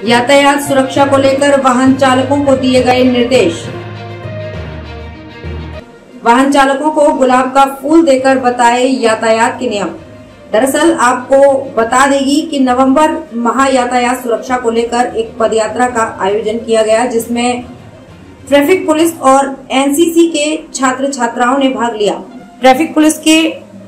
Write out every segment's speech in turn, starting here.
यातायात सुरक्षा को लेकर वाहन चालकों को दिए गए निर्देश। वाहन चालकों को गुलाब का फूल देकर बताए यातायात के नियम। दरअसल आपको बता देगी कि नवंबर माह यातायात सुरक्षा को लेकर एक पदयात्रा का आयोजन किया गया, जिसमें ट्रैफिक पुलिस और एनसीसी के छात्र छात्राओं ने भाग लिया। ट्रैफिक पुलिस के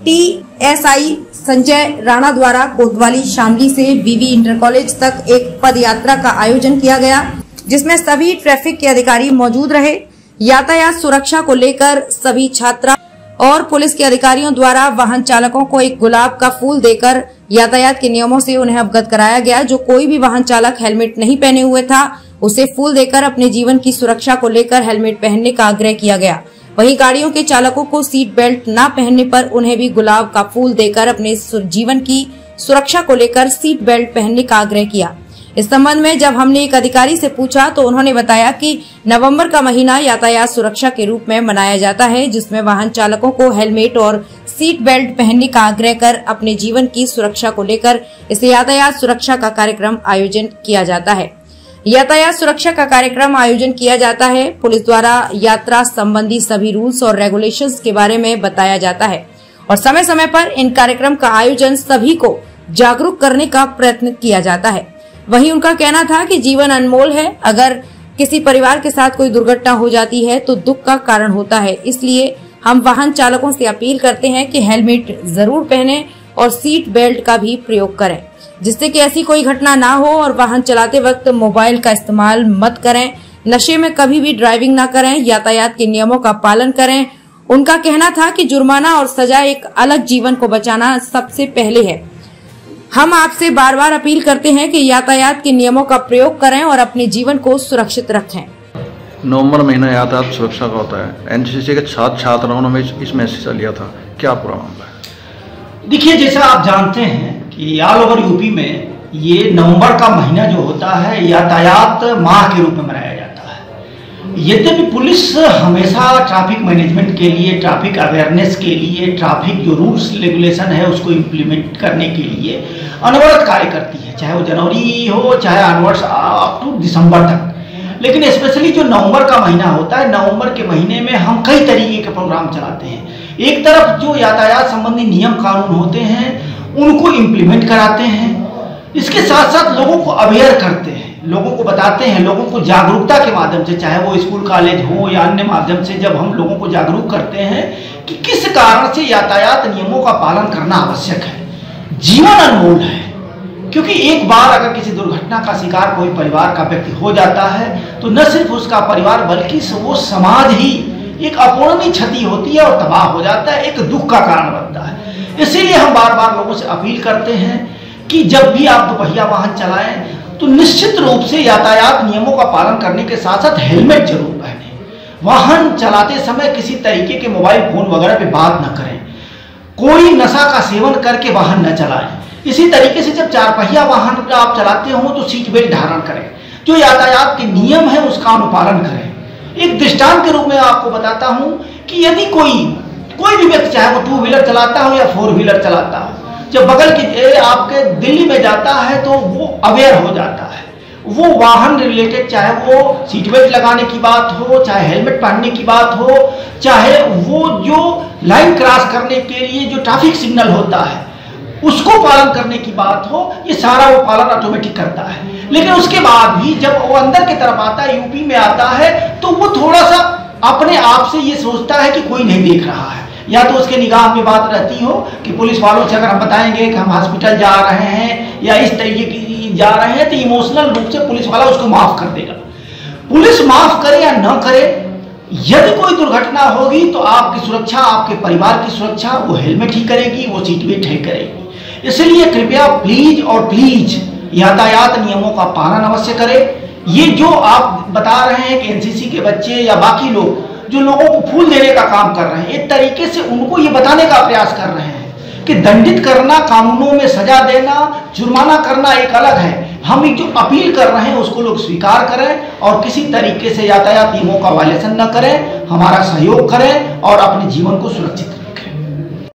टीएसआई संजय राणा द्वारा कोतवाली शामली से वीवी इंटर कॉलेज तक एक पदयात्रा का आयोजन किया गया, जिसमें सभी ट्रैफिक के अधिकारी मौजूद रहे। यातायात सुरक्षा को लेकर सभी छात्रा और पुलिस के अधिकारियों द्वारा वाहन चालकों को एक गुलाब का फूल देकर यातायात के नियमों से उन्हें अवगत कराया गया। जो कोई भी वाहन चालक हेलमेट नहीं पहने हुए था, उसे फूल देकर अपने जीवन की सुरक्षा को लेकर हेलमेट पहनने का आग्रह किया गया। वहीं गाड़ियों के चालकों को सीट बेल्ट न पहनने पर उन्हें भी गुलाब का फूल देकर अपने जीवन की सुरक्षा को लेकर सीट बेल्ट पहनने का आग्रह किया। इस संबंध में जब हमने एक अधिकारी से पूछा तो उन्होंने बताया कि नवंबर का महीना यातायात सुरक्षा के रूप में मनाया जाता है, जिसमें वाहन चालकों को हेलमेट और सीट बेल्ट पहनने का आग्रह कर अपने जीवन की सुरक्षा को लेकर इस यातायात सुरक्षा का कार्यक्रम आयोजन किया जाता है। यातायात सुरक्षा का कार्यक्रम आयोजन किया जाता है। पुलिस द्वारा यात्रा संबंधी सभी रूल्स और रेगुलेशंस के बारे में बताया जाता है और समय समय पर इन कार्यक्रम का आयोजन सभी को जागरूक करने का प्रयत्न किया जाता है। वहीं उनका कहना था कि जीवन अनमोल है, अगर किसी परिवार के साथ कोई दुर्घटना हो जाती है तो दुख का कारण होता है, इसलिए हम वाहन चालकों से अपील करते हैं कि हेलमेट जरूर पहनें और सीट बेल्ट का भी प्रयोग करें, जिससे कि ऐसी कोई घटना ना हो। और वाहन चलाते वक्त मोबाइल का इस्तेमाल मत करें, नशे में कभी भी ड्राइविंग ना करें, यातायात के नियमों का पालन करें। उनका कहना था कि जुर्माना और सजा एक अलग जीवन को बचाना सबसे पहले है। हम आपसे बार बार अपील करते हैं कि यातायात के नियमों का प्रयोग करें और अपने जीवन को सुरक्षित रखें। नवंबर महीना यातायात सुरक्षा का होता है। एनसीसी के छात्र छात्राओं ने इसमें हिस्सा लिया था। क्या पूरा मामला है? देखिए, जैसा आप जानते हैं कि ऑल ओवर यूपी में ये नवंबर का महीना जो होता है यातायात माह के रूप में मनाया जाता है। यद्यपि पुलिस हमेशा ट्रैफिक मैनेजमेंट के लिए, ट्रैफिक अवेयरनेस के लिए, ट्रैफिक जो रूल्स रेगुलेशन है उसको इम्प्लीमेंट करने के लिए अनवरत कार्य करती है, चाहे वो जनवरी हो चाहे ऑनवर्ड्स अप टू दिसंबर तक। लेकिन स्पेशली जो नवंबर का महीना होता है, नवंबर के महीने में हम कई तरीके के प्रोग्राम चलाते हैं। एक तरफ जो यातायात संबंधी नियम कानून होते हैं उनको इम्प्लीमेंट कराते हैं, इसके साथ साथ लोगों को अवेयर करते हैं, लोगों को बताते हैं, लोगों को जागरूकता के माध्यम से, चाहे वो स्कूल कॉलेज हो या अन्य माध्यम से, जब हम लोगों को जागरूक करते हैं कि किस कारण से यातायात नियमों का पालन करना आवश्यक है। जीवन अनमोल है, क्योंकि एक बार अगर किसी दुर्घटना का शिकार कोई परिवार का व्यक्ति हो जाता है तो न सिर्फ उसका परिवार बल्कि वो समाज ही एक अपूरणीय क्षति होती है और तबाह हो जाता है, एक दुख का कारण बनता है। इसीलिए हम बार बार लोगों से अपील करते हैं कि जब भी आप दोपहिया वाहन चलाएं तो निश्चित रूप से यातायात नियमों का पालन करने के साथ साथ हेलमेट जरूर पहनें। वाहन चलाते समय किसी तरीके के मोबाइल फोन वगैरह पे बात न करें, कोई नशा का सेवन करके वाहन न चलाएं। इसी तरीके से जब चार पहिया वाहन का आप चलाते हो तो सीट बेल्ट धारण करें, जो यातायात के नियम है उसका अनुपालन करें। एक दृष्टांत के रूप में आपको बताता हूं कि यदि कोई भी व्यक्ति, चाहे वो टू व्हीलर चलाता हो या फोर व्हीलर चलाता हो, जब बगल की आपके दिल्ली में जाता है तो वो अवेयर हो जाता है। वो वाहन रिलेटेड, चाहे वो सीट बेल्ट लगाने की बात हो, चाहे हेलमेट पहनने की बात हो, चाहे वो जो लाइन क्रॉस करने के लिए जो ट्रैफिक सिग्नल होता है उसको पालन करने की बात हो, ये सारा वो पालन ऑटोमेटिक करता है। लेकिन उसके बाद भी जब वो अंदर की तरफ आता है, यूपी में आता है, तो वो थोड़ा सा अपने आप से ये सोचता है कि कोई नहीं देख रहा है, या तो उसके निगाह में बात रहती हो कि पुलिस वालों से अगर हम बताएंगे कि हम हॉस्पिटल जा रहे हैं या इस तरीके की जा रहे हैं तो इमोशनल रूप से पुलिस वाला उसको माफ कर देगा। पुलिस माफ करे या न करे, यदि कोई दुर्घटना होगी तो आपकी सुरक्षा, आपके परिवार की सुरक्षा वो हेलमेट ही करेगी, वो सीट बेल्ट ही करेगी। इसलिए कृपया प्लीज और प्लीज यातायात नियमों का पालन अवश्य करें। ये जो आप बता रहे हैं कि एनसीसी के बच्चे या बाकी लोग जो लोगों को फूल देने का काम कर रहे हैं, एक तरीके से उनको ये बताने का प्रयास कर रहे हैं कि दंडित करना, कानूनों में सजा देना, जुर्माना करना एक अलग है। हम एक जो अपील कर रहे हैं उसको लोग स्वीकार करें और किसी तरीके से यातायात नियमों का वायलेशन न करें, हमारा सहयोग करें और अपने जीवन को सुरक्षित